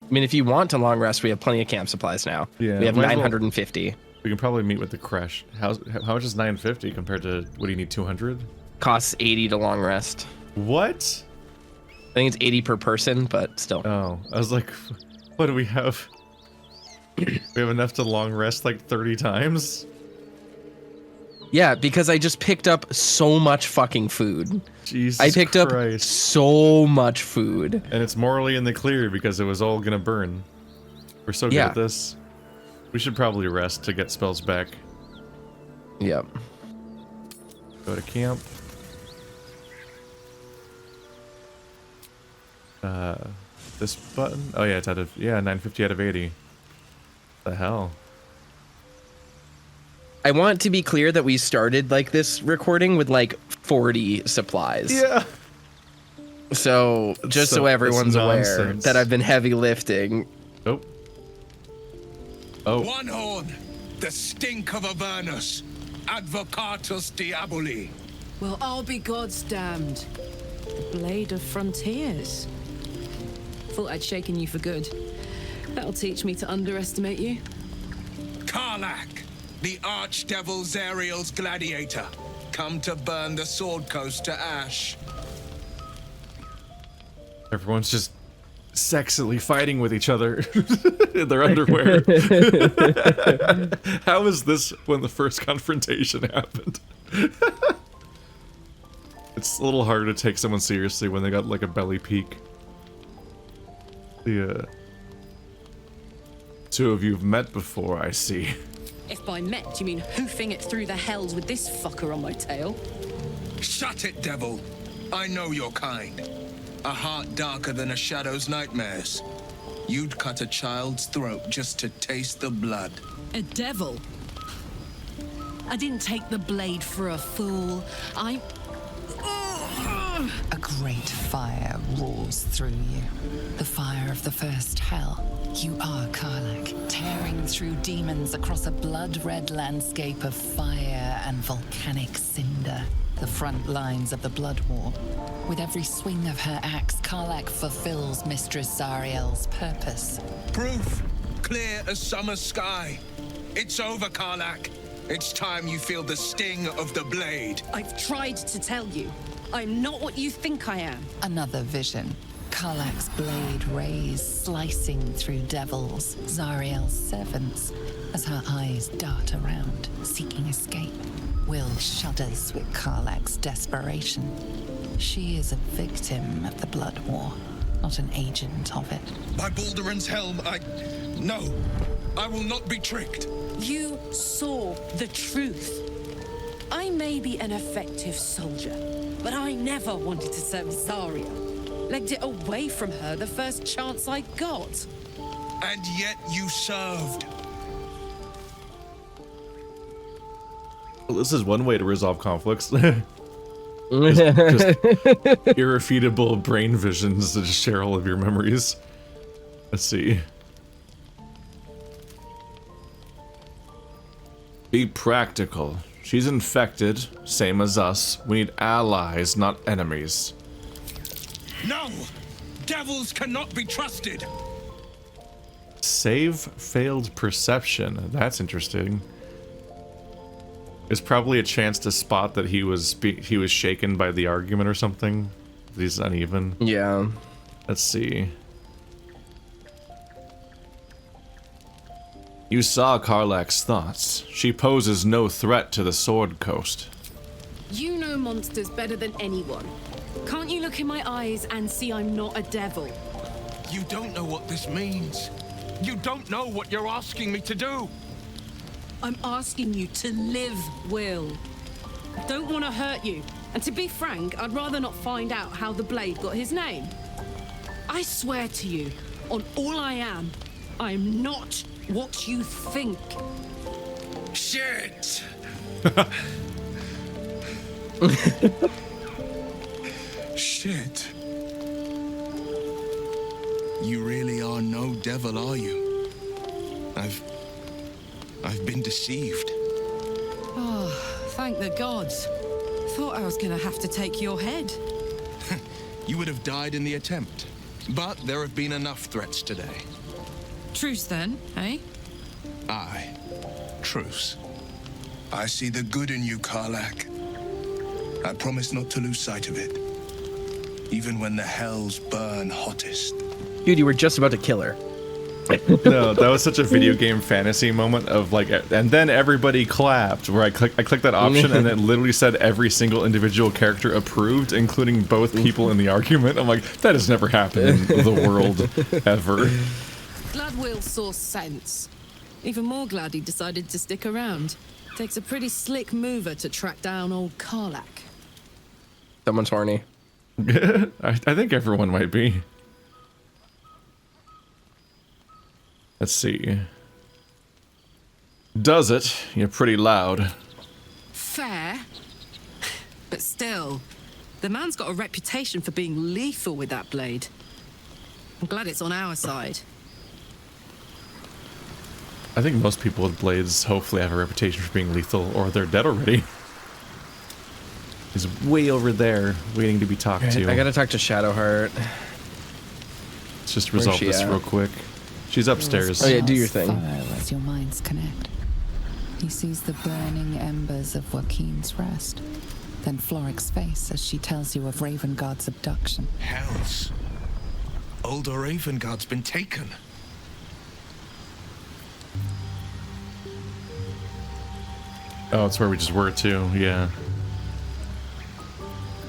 I mean, if you want to long rest, we have plenty of camp supplies now. Yeah, we have might as well- 950. We can probably meet with the crash. How much is 950 compared to what do you need, 200? Costs 80 to long rest. What? I think it's 80 per person, but still. Oh, I was like, what do we have? We have enough to long rest like 30 times? Yeah, because I just picked up so much fucking food. Jesus I picked Christ. up so much food. And it's morally in the clear because it was all gonna burn. We're so good at this. We should probably rest to get spells back. Yep. Go to camp. This button? Oh yeah, it's out of 950 out of 80. The hell? I want to be clear that we started like this recording with like 40 supplies. Yeah. So just so everyone's aware nonsense. that I've been heavy lifting. Oh. Oh. One horn, the stink of Avernus, advocatus diaboli. Well, I'll be God's damned. The blade of frontiers. Thought I'd shaken you for good. That'll teach me to underestimate you. Karlach, the archdevil Zariel's gladiator, come to burn the Sword Coast to ash. Everyone's just sexily fighting with each other in their underwear. How is this when the first confrontation happened? It's a little hard to take someone seriously when they got like a belly peek. The two of you have met before, I see. If by met you mean hoofing it through the hells with this fucker on my tail. Shut it, devil. I know your kind. A heart darker than a shadow's nightmares. You'd cut a child's throat just to taste the blood. A devil? I didn't take the blade for a fool. A great fire roars through you. The fire of the first hell. You are Karlach, tearing through demons across a blood-red landscape of fire and volcanic cinder. The front lines of the Blood War. With every swing of her axe, Karlach fulfills Mistress Zariel's purpose. Proof, clear as summer sky. It's over, Karlach. It's time you feel the sting of the blade. I've tried to tell you. I'm not what you think I am. Another vision. Karlach's blade rays slicing through devils, Zariel's servants, as her eyes dart around, seeking escape. Wyll shudders with Karlach's desperation. She is a victim of the Blood War, not an agent of it. By Balduran's helm, No, I will not be tricked. You saw the truth. I may be an effective soldier, but I never wanted to serve Zariel. Legged it away from her the first chance I got. And yet you served. Well, this is one way to resolve conflicts. just irrefutable brain visions to just share all of your memories. Let's see. Be practical. She's infected, same as us. We need allies, not enemies. No! Devils cannot be trusted! Save failed perception. That's interesting. There's probably a chance to spot that he was shaken by the argument or something. He's uneven. Yeah. Let's see. You saw Karlach's thoughts. She poses no threat to the Sword Coast. You know monsters better than anyone. Can't you look in my eyes and see I'm not a devil? You don't know what this means. You don't know what you're asking me to do. I'm asking you to live, Wyll. I don't want to hurt you. And to be frank, I'd rather not find out how the blade got his name. I swear to you, on all I am not what you think. Shit! Shit. You really are no devil, are you? I've been deceived. Oh, thank the gods. Thought I was gonna have to take your head. You would have died in the attempt. But there have been enough threats today. Truce then, eh? Aye. Truce. I see the good in you, Karlach. I promise not to lose sight of it. Even when the hells burn hottest. Dude, you were just about to kill her. No, that was such a video game fantasy moment of like, and then everybody clapped. Where I clicked that option, and it literally said every single individual character approved, including both people in the argument. I'm like, that has never happened in the world ever. Glad Wyll saw sense. Even more glad he decided to stick around. Takes a pretty slick mover to track down old Karlach. Someone's horny. I think everyone might be. Let's see. Does it? You're pretty loud. Fair. But still, the man's got a reputation for being lethal with that blade. I'm glad it's on our side. I think most people with blades hopefully have a reputation for being lethal, or they're dead already. He's way over there, waiting to be talked to. I gotta talk to Shadowheart. Let's just resolve this real quick. She's upstairs. Oh yeah, do your thing. As your minds connect, he sees the burning embers of Joaquin's rest. Then Floric's face as she tells you of Ravengard's abduction. Hells. Older Ravengard's been taken. Oh, that's where we just were too, yeah.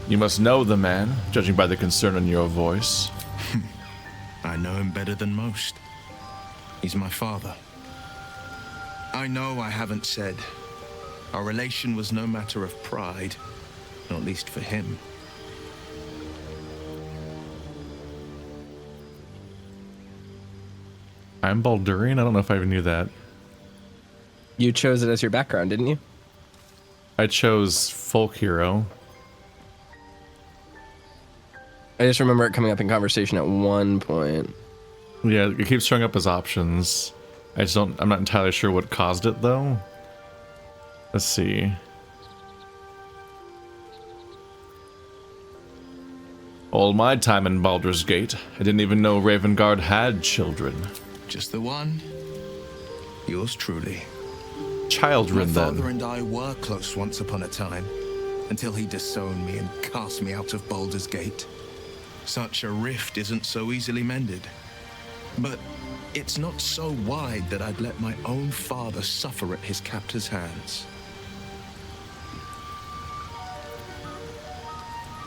You must know the man, judging by the concern in your voice. I know him better than most. He's my father. I know I haven't said. Our relation was no matter of pride, not least for him. I'm Baldurian? I don't know if I even knew that. You chose it as your background, didn't you? I chose folk hero. I just remember it coming up in conversation at one point. Yeah, it keeps showing up as options. I'm not entirely sure what caused it though. Let's see. All my time in Baldur's Gate, I didn't even know Ravengard had children. Just the one. Yours truly. Children, My then. father and I were close once upon a time, until he disowned me and cast me out of Baldur's Gate. Such a rift isn't so easily mended. But it's not so wide that I'd let my own father suffer at his captor's hands.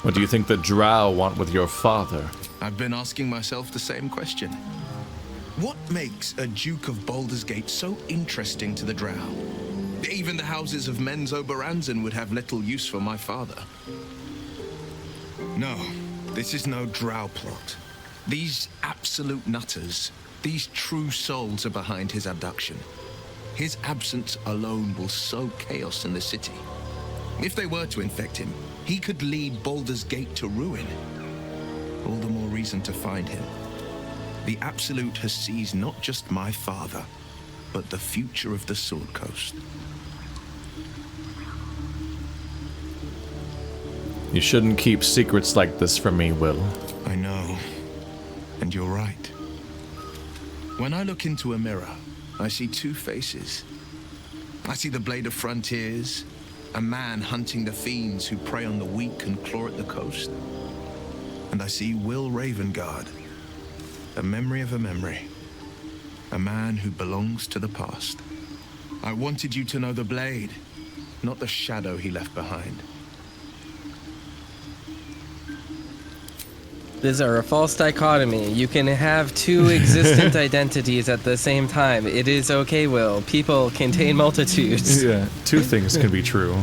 What do you think the Drow want with your father? I've been asking myself the same question. What makes a Duke of Baldur's Gate so interesting to the Drow? Even the houses of Menzo Baranzan would have little use for my father. No, this is no Drow plot. These absolute nutters, these true souls are behind his abduction. His absence alone will sow chaos in the city. If they were to infect him, he could lead Baldur's Gate to ruin. All the more reason to find him. The Absolute has seized not just my father, but the future of the Sword Coast. You shouldn't keep secrets like this from me, Wyll. I know, and you're right. When I look into a mirror, I see two faces. I see the Blade of Frontiers, a man hunting the fiends who prey on the weak and claw at the coast. And I see Wyll Ravengard, a memory of a memory, a man who belongs to the past. I wanted you to know the Blade, not the shadow he left behind. These are a false dichotomy. You can have two existent identities at the same time. It is okay, Wyll. People contain multitudes. Yeah, two things can be true.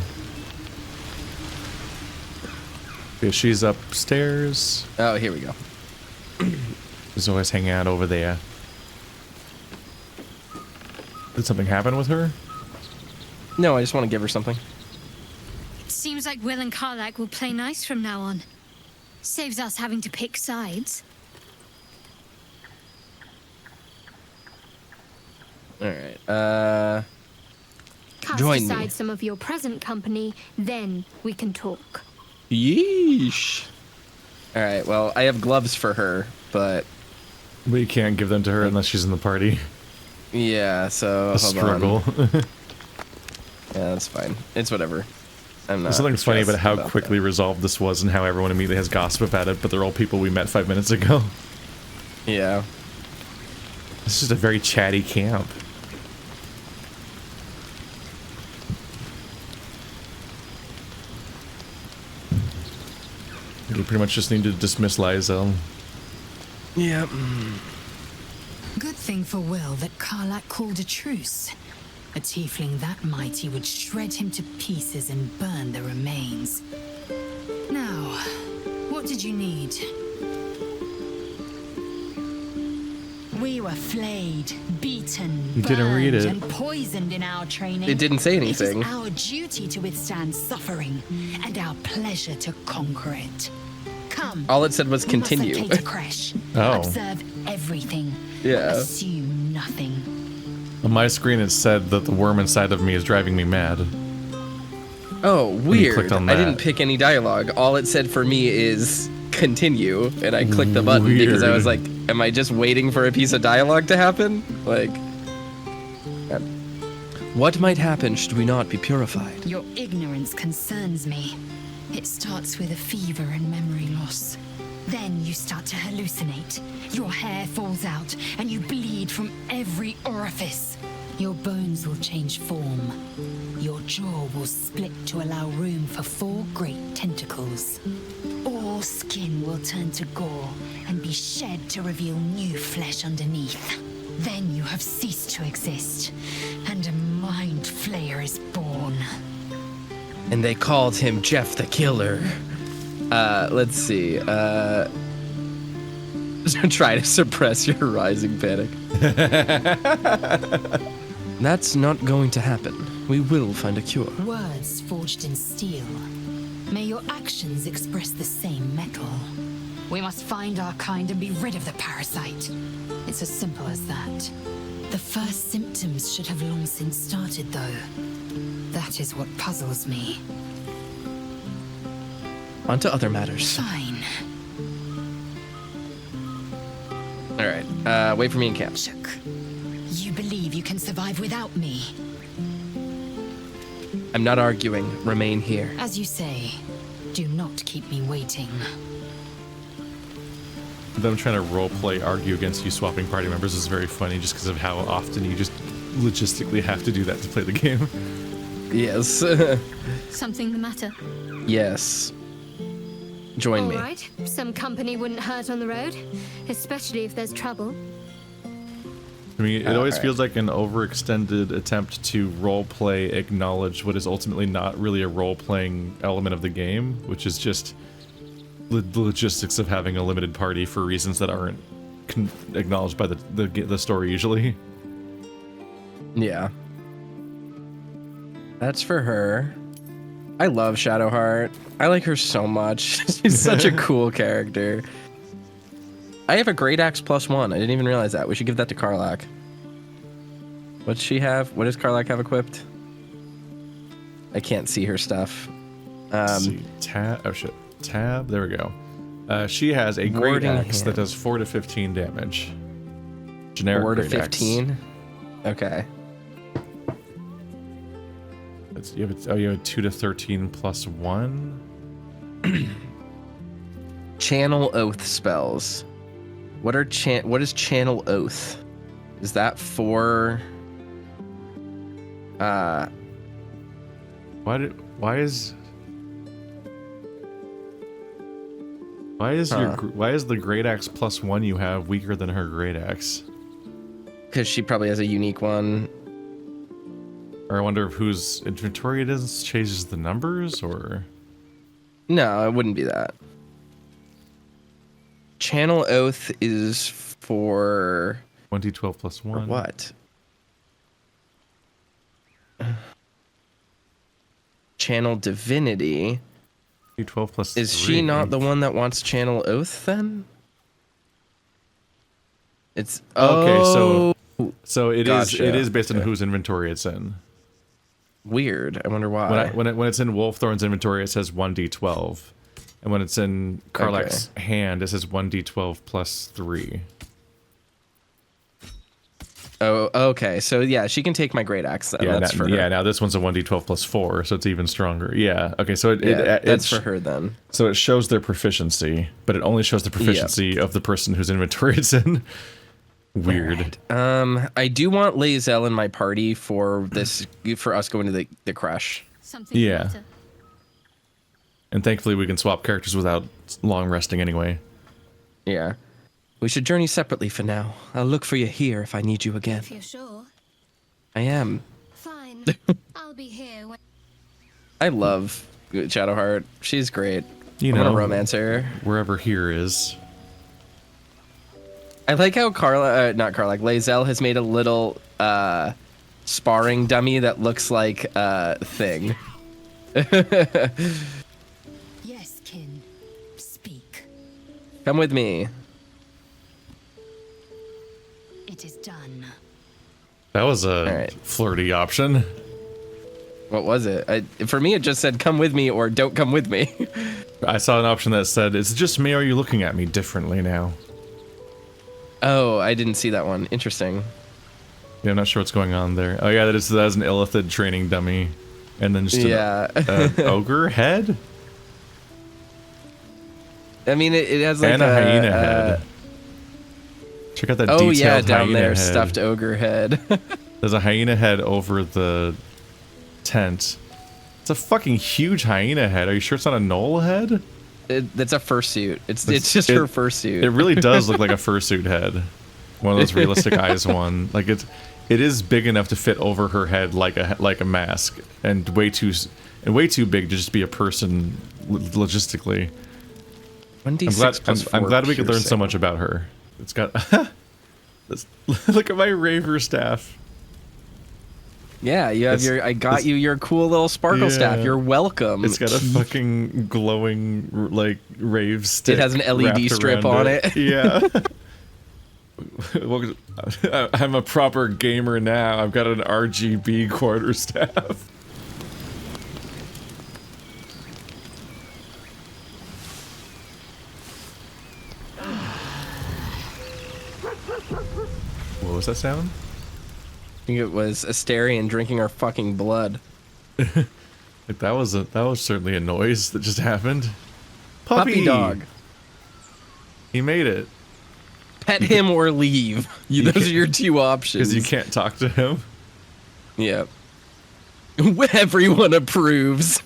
Okay, she's upstairs. Oh, here we go. She's always hanging out over there. Did something happen with her? No, I just want to give her something. It seems like Wyll and Karlach will play nice from now on. Saves us having to pick sides. All right. Cast Join aside me. some of your present company, then we can talk. Yeesh. All right. Well, I have gloves for her, but We can't give them to her unless she's in the party. yeah. So A hold struggle. on. Yeah, that's fine. It's whatever. I'm not. There's something funny about stressed how about quickly resolved this was and how everyone immediately has gossip about it, but they're all people we met 5 minutes ago. that. Yeah. This is a very chatty camp. We pretty much just need to dismiss Lae'zel. Yep. Good thing for Wyll that Karlach called a truce. A tiefling that mighty would shred him to pieces and burn the remains. Now, what did you need? We were flayed, beaten, You didn't read burned, it. and poisoned in our training. It didn't say anything. It is our duty to withstand suffering, and our pleasure to conquer it. Come. All it said was We must continue. locate a crash. Oh. Observe everything. Yeah. Assume nothing. On my screen it said that the worm inside of me is driving me mad. Oh, you weird. clicked on I didn't that. pick any dialogue. All it said for me is continue, and I clicked the button because I was Weird. like, am I just waiting for a piece of dialogue to happen? Like, what might happen should we not be purified? Your ignorance concerns me. It starts with a fever and memory loss. Then you start to hallucinate. Your hair falls out, and you bleed from every orifice. Your bones will change form. Your jaw will split to allow room for 4 great tentacles. All skin will turn to gore and be shed to reveal new flesh underneath. Then you have ceased to exist, and a mind flayer is born. And they called him Jeff the Killer. Let's see. Try to suppress your rising panic. That's not going to happen. We will find a cure. Words forged in steel. May your actions express the same metal. We must find our kind and be rid of the parasite. It's as simple as that. The first symptoms should have long since started, though. That is what puzzles me. On to other matters. Fine. All right. Wait for me in camp. Shook. You believe you can survive without me? I'm not arguing. Remain here. As you say, do not keep me waiting. Them trying to roleplay argue against you swapping party members is very funny just because of how often you just logistically have to do that to play the game. Yes. Something the matter? Yes. Join All me. right. Some company wouldn't hurt on the road, especially if there's trouble. I mean, it always Alright. feels like an overextended attempt to roleplay acknowledge what is ultimately not really a role-playing element of the game, which is just the logistics of having a limited party for reasons that aren't acknowledged by the story usually. Yeah. That's for her. I love Shadowheart. I like her so much. She's such a cool character. I have a Great Axe +1. I didn't even realize that. We should give that to Karlach. What's she have? What does Karlach have equipped? I can't see her stuff. Let's see. Tab. Oh shit. Tab. There we go. She has a great Warding axe that hand. does 4 to 15 damage. Generic 4 to great axe. 15? Okay. You have a 2 to 13 +1. Channel Oath spells. What is Channel Oath? Is that for Why is the great axe +1 you have weaker than her great axe? because she probably has a unique one. Or I wonder if whose inventory it is changes the numbers, or No, it wouldn't be that. Channel Oath is for 2012 +1. what? Channel Divinity. 12 +3. Is she not the one that wants Channel Oath then? It's Okay, so it is Gotcha. it is based on Okay. whose inventory it's in. Weird. I wonder why. When it's in Wolfthorn's inventory, it says 1d12, And when it's in Karlach's hand, it says 1d12 plus 3. Oh, okay. So yeah, she can take my great axe then. Yeah, That's for her. now this one's a 1d12 plus 4, so it's even stronger. Yeah. Okay, so that's for her then. So it shows their proficiency, but it only shows the proficiency of the person whose inventory it's in. Weird. Right. I do want Lae'zel in my party for us going to the crash. Something Yeah. better. And thankfully we can swap characters without long resting anyway. Yeah. We should journey separately for now. I'll look for you here if I need you again. If you're sure. I am. Fine. I'll be here when... I love Shadowheart. She's great. You I'm know, gonna romance her. Wherever here is. I like how Lae'zel has made a little sparring dummy that looks like a thing. Yes, kin. Speak. Come with me. It is done. That was a Alright. flirty option. What was it? For me, it just said, come with me or don't come with me. I saw an option that said, is it just me or are you looking at me differently now? Oh, I didn't see that one. Interesting. Yeah, I'm not sure what's going on there. Oh yeah, that is an Illithid training dummy. And then just an ogre head? I mean, it has like and a hyena head. Check out that detailed yeah, down hyena there, head. stuffed ogre head. There's a hyena head over the tent. It's a fucking huge hyena head. Are you sure it's not a gnoll head? That's a fursuit. It's just her fursuit. It really does look like a fursuit head. One of those realistic eyes one. Like it is big enough to fit over her head like a mask, and way too big to just be a person logistically. 1d6 I'm glad we could learn so piercing. much about her. It's got look at my raver staff. Yeah, you have I got you your cool little sparkle staff. Yeah. You're welcome. It's got a fucking glowing like rave stick. It has an LED wrapped strip around on it. Yeah. Well, I'm a proper gamer now. I've got an RGB quarterstaff. What was that sound? I think it was Astarion drinking our fucking blood. Like that was certainly a noise that just happened. Puppy dog. He made it. Pet him or leave. Those are your two options. Because you can't talk to him. Yep. Everyone approves.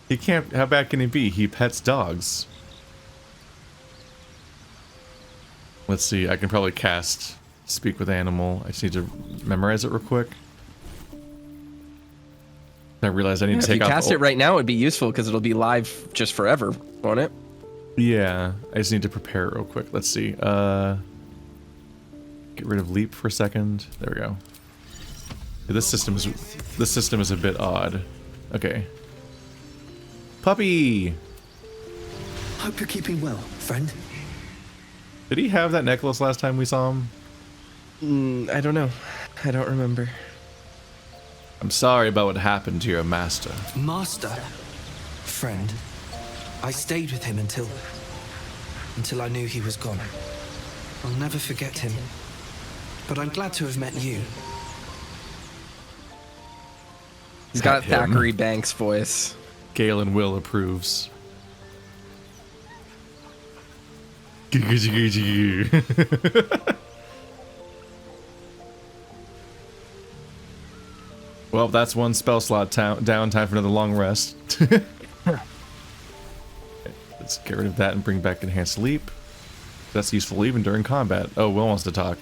He can't. How bad can he be? He pets dogs. Let's see. I can probably cast Speak with Animal. I just need to memorize it real quick. I realized I need to If take you off. cast it right now, it'd be useful because it'll be live just forever, won't it? Yeah, I just need to prepare it real quick. Let's see. Get rid of leap for a second. There we go. Yeah, this system is a bit odd. Okay. Puppy. Hope you're keeping well, friend. Did he have that necklace last time we saw him? I don't know. I don't remember. I'm sorry about what happened to your master. Master. Friend. I stayed with him until I knew he was gone. I'll never forget him. But I'm glad to have met you. He's got Him. Thackeray Banks' voice. Galen Wyll approves. Well, that's one spell slot down. Time for another long rest. Let's get rid of that and bring back Enhanced Leap. That's useful even during combat. Oh, Will wants to talk.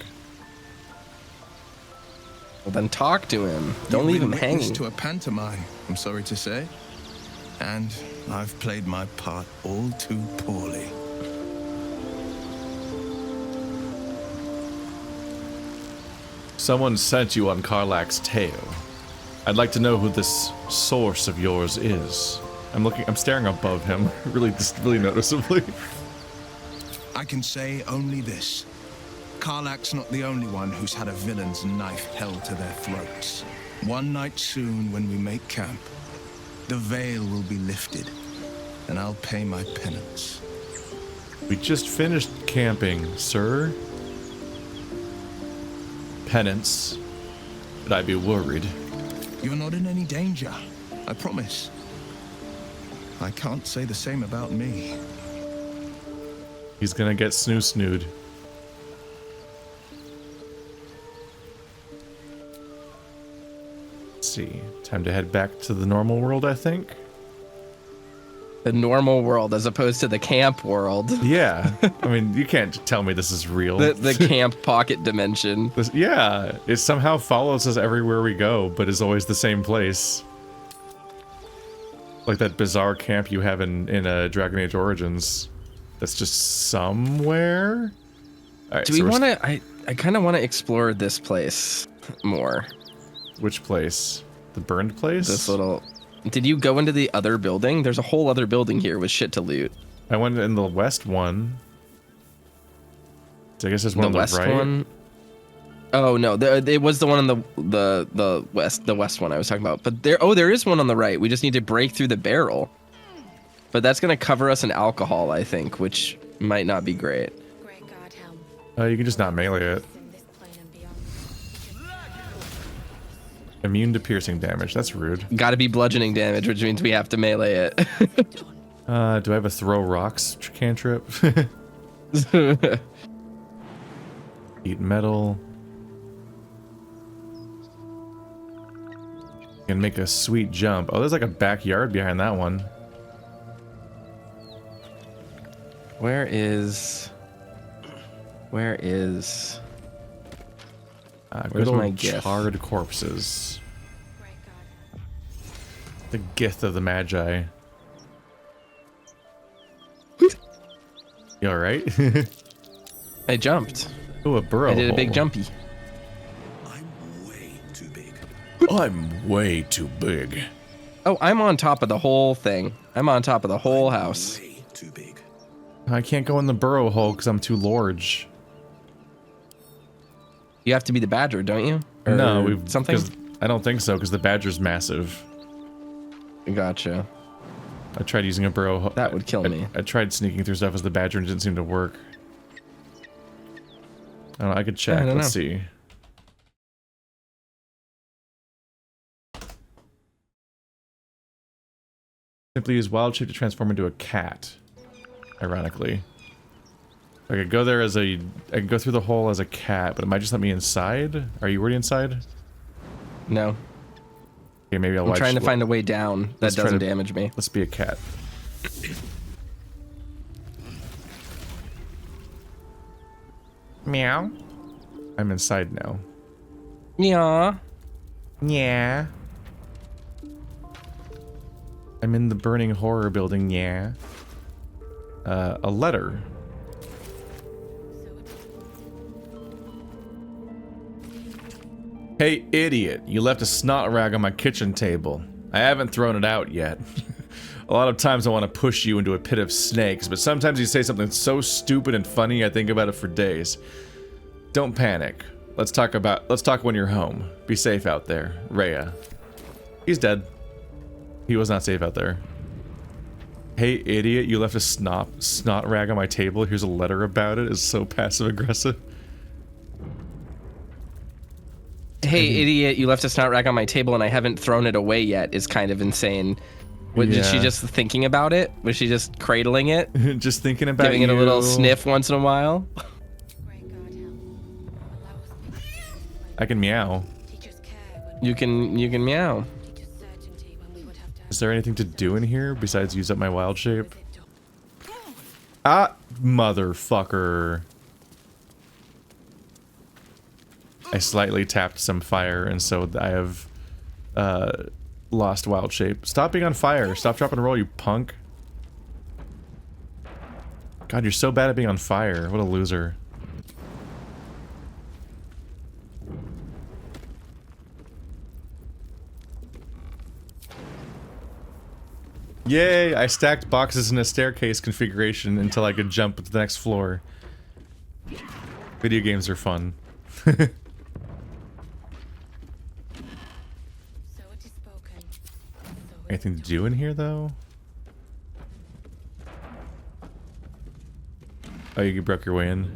Well, then talk to him. Don't leave him Witness hanging. to a pantomime, I'm sorry to say. And I've played my part all too poorly. Someone sent you on Karlach's tail. I'd like to know who this source of yours is. I'm staring above him, really noticeably. I can say only this. Karlach's not the only one who's had a villain's knife held to their throats. One night soon, when we make camp, the veil will be lifted, and I'll pay my penance. We just finished camping, sir. Penance. Should I be worried? You're not in any danger, I promise. I can't say the same about me. He's gonna get snoo-snooed. Let's see. Time to head back to the normal world, I think. The normal world as opposed to the camp world. Yeah. I mean, you can't tell me this is real. The camp pocket dimension. Yeah. It somehow follows us everywhere we go, but is always the same place. Like that bizarre camp you have in Dragon Age Origins. That's just somewhere? All right, Do we want to... I kind of want to explore this place more. Which place? The burned place? This little... Did you go into the other building? There's a whole other building here with shit to loot. I went in the west one. So I guess there's one on the west right. One? Oh no, it was the one on the west one I was talking about. But there is one on the right. We just need to break through the barrel. But that's gonna cover us in alcohol, I think, which might not be great. You can just not melee it. Immune to piercing damage. That's rude. Got to be bludgeoning damage, which means we have to melee it. Do I have a throw rocks cantrip? Eat metal. Can make a sweet jump. Oh, there's like a backyard behind that one. Where is Where's my gith? charred corpses? The gith of the Magi. You alright? I jumped. Ooh, a burrow I did a big hole. jumpy. I'm way too big. I'm way too big. Oh, I'm on top of the whole thing. I'm on top of the whole house. Way too big. I can't go in the burrow hole because I'm too large. You have to be the badger, don't you? Or No, we've something. I don't think so because the badger's massive. Gotcha. I tried using a burrow hole. That would kill me. I tried sneaking through stuff as the badger and it didn't seem to work. I don't know, I could check. I don't Let's know. see. Simply use wild shape to transform into a cat. Ironically. I could go there as I could go through the hole as a cat, but it might just let me inside. Are you already inside? No. Okay, maybe I'll I'm watch. trying to find a way down that let's try doesn't to- damage me. Let's be a cat. Meow. I'm inside now. Yeah. Yeah. I'm in the burning horror building, yeah. A letter. Hey, idiot. You left a snot rag on my kitchen table. I haven't thrown it out yet. A lot of times I want to push you into a pit of snakes, but sometimes you say something so stupid and funny I think about it for days. Don't panic. Let's talk when you're home. Be safe out there. Rhea. He's dead. He was not safe out there. Hey, idiot, you left a snot rag on my table. Here's a letter about it. It's so passive aggressive. Hey, idiot, you left a snot rag on my table and I haven't thrown it away yet is kind of insane. What, Did she Yeah. just thinking about it? Was she just cradling it? Just thinking about Giving it a little you. sniff once in a while? I can meow. You can meow. Is there anything to do in here besides use up my wild shape? Ah, motherfucker. I slightly tapped some fire, and so I have lost wild shape. Stop being on fire. Stop, drop, and roll, you punk. God, you're so bad at being on fire. What a loser. Yay, I stacked boxes in a staircase configuration until I could jump to the next floor. Video games are fun. Anything to do in here, though? Oh, you broke your way in.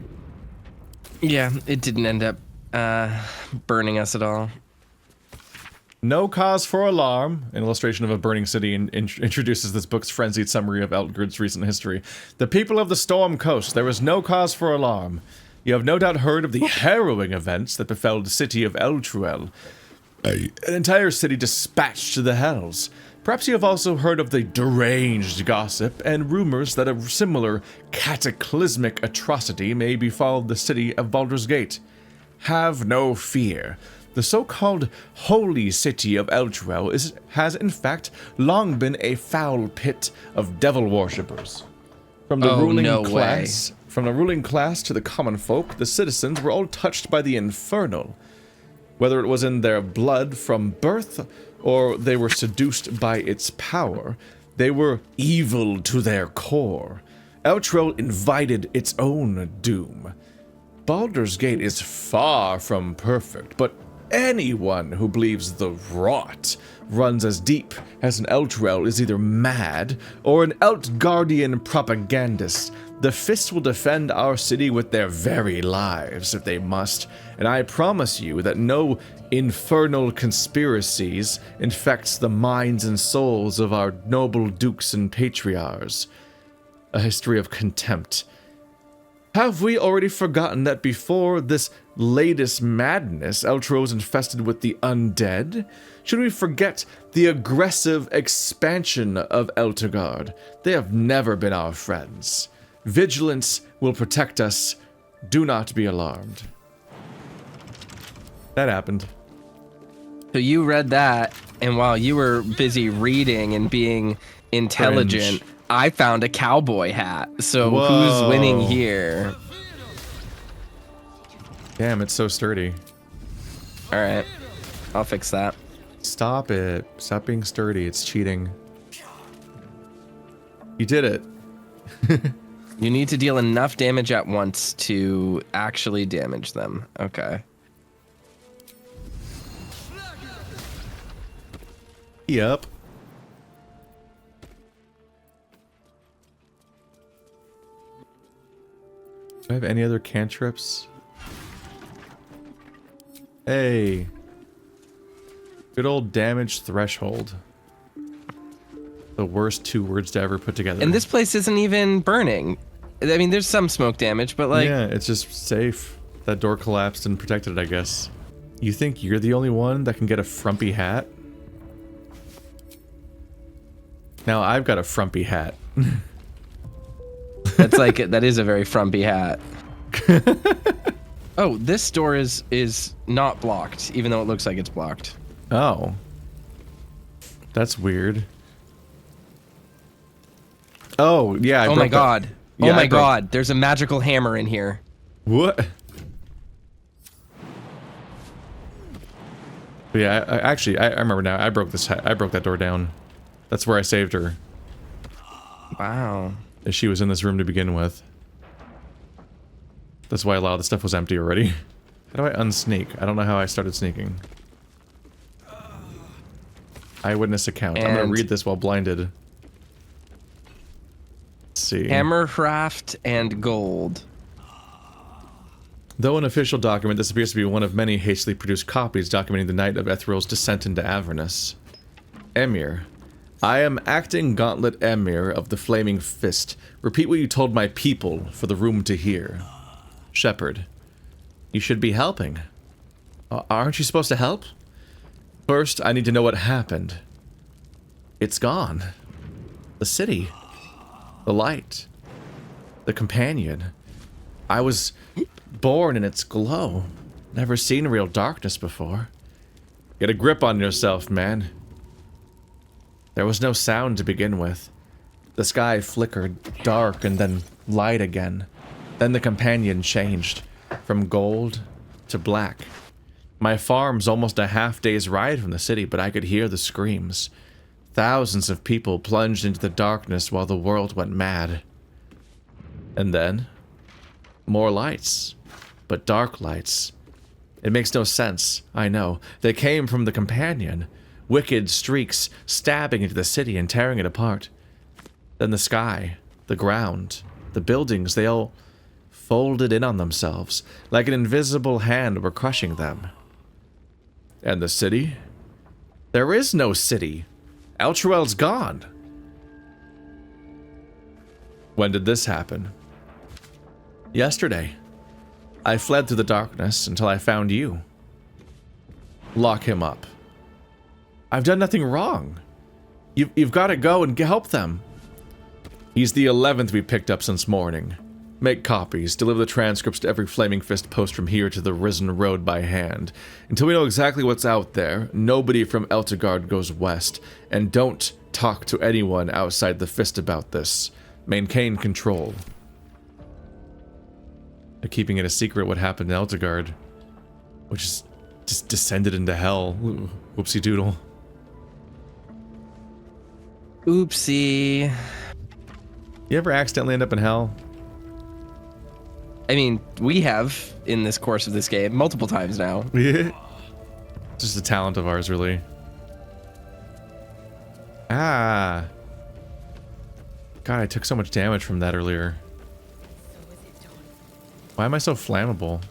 Yeah, it didn't end up burning us at all. No cause for alarm. An illustration of a burning city introduces this book's frenzied summary of Outgrid's recent history. The people of the Storm Coast, there is no cause for alarm. You have no doubt heard of the harrowing events that befell the city of Elturel. An entire city dispatched to the hells. Perhaps you have also heard of the deranged gossip and rumors that a similar cataclysmic atrocity may befall the city of Baldur's Gate. Have no fear. The so-called holy city of Elturel has in fact long been a foul pit of devil worshippers. From the ruling class to the common folk, the citizens were all touched by the infernal. Whether it was in their blood from birth or they were seduced by its power, they were evil to their core. Elturel invited its own doom. Baldur's Gate is far from perfect, but anyone who believes the rot runs as deep as an Elturel is either mad or an Eltgardian propagandist. The Fists will defend our city with their very lives if they must, and I promise you that no infernal conspiracies infects the minds and souls of our noble dukes and patriarchs. A history of contempt. Have we already forgotten that before this latest madness, Elturel was infested with the undead? Should we forget the aggressive expansion of Elturgard? They have never been our friends. Vigilance will protect us. Do not be alarmed. That happened. So you read that, and while you were busy reading and being intelligent, Cringe. I found a cowboy hat. So Whoa. who's winning here? Damn, it's so sturdy. All right, I'll fix that. Stop it. Stop being sturdy. It's cheating. You did it. You need to deal enough damage at once to actually damage them. Okay. Yep. Do I have any other cantrips? Hey. Good old damage threshold. The worst two words to ever put together. And this place isn't even burning. I mean, there's some smoke damage, but like... Yeah, it's just safe. That door collapsed and protected it, I guess. You think you're the only one that can get a frumpy hat? Now I've got a frumpy hat. That's like, that is a very frumpy hat. Oh, this door is not blocked, even though it looks like it's blocked. Oh. That's weird. Oh, yeah. Oh my god. Yeah, oh my god. There's a magical hammer in here. What? Yeah, I remember now. I broke that door down. That's where I saved her. Wow. She was in this room to begin with. That's why a lot of the stuff was empty already. How do I unsneak? I don't know how I started sneaking. Eyewitness account. I'm gonna read this while blinded. Let's see. Hammercraft and gold. Though an official document, this appears to be one of many hastily produced copies documenting the night of Ethryl's descent into Avernus. Emir. I am acting Gauntlet Emir of the Flaming Fist. Repeat what you told my people for the room to hear. Shepherd. You should be helping. Aren't you supposed to help? First, I need to know what happened. It's gone. The city. The light. The companion. I was born in its glow. Never seen real darkness before. Get a grip on yourself, man. There was no sound to begin with. The sky flickered dark and then light again. Then the companion changed from gold to black. My farm's almost a half-day's ride from the city, but I could hear the screams. Thousands of people plunged into the darkness while the world went mad. And then, more lights, but dark lights. It makes no sense, I know. They came from the companion. wicked streaks stabbing into the city and tearing it apart. Then the sky, the ground, the buildings, they all folded in on themselves, like an invisible hand were crushing them. And the city? There is no city. Elturel's gone. When did this happen? Yesterday. I fled through the darkness until I found you. Lock him up. I've done nothing wrong. You've got to go and help them. He's the 11th we picked up since morning. Make copies, deliver the transcripts to every Flaming Fist post from here to the Risen Road by hand. Until we know exactly what's out there, nobody from Elturel goes west. And don't talk to anyone outside the Fist about this. Maintain control. They're keeping it a secret what happened in Elturel, which is just descended into hell. Whoopsie doodle. Oopsie. You ever accidentally end up in hell? I mean, we have in this course of this game multiple times now. Yeah. Just a talent of ours, really. Ah. God, I took so much damage from that earlier. Why am I so flammable?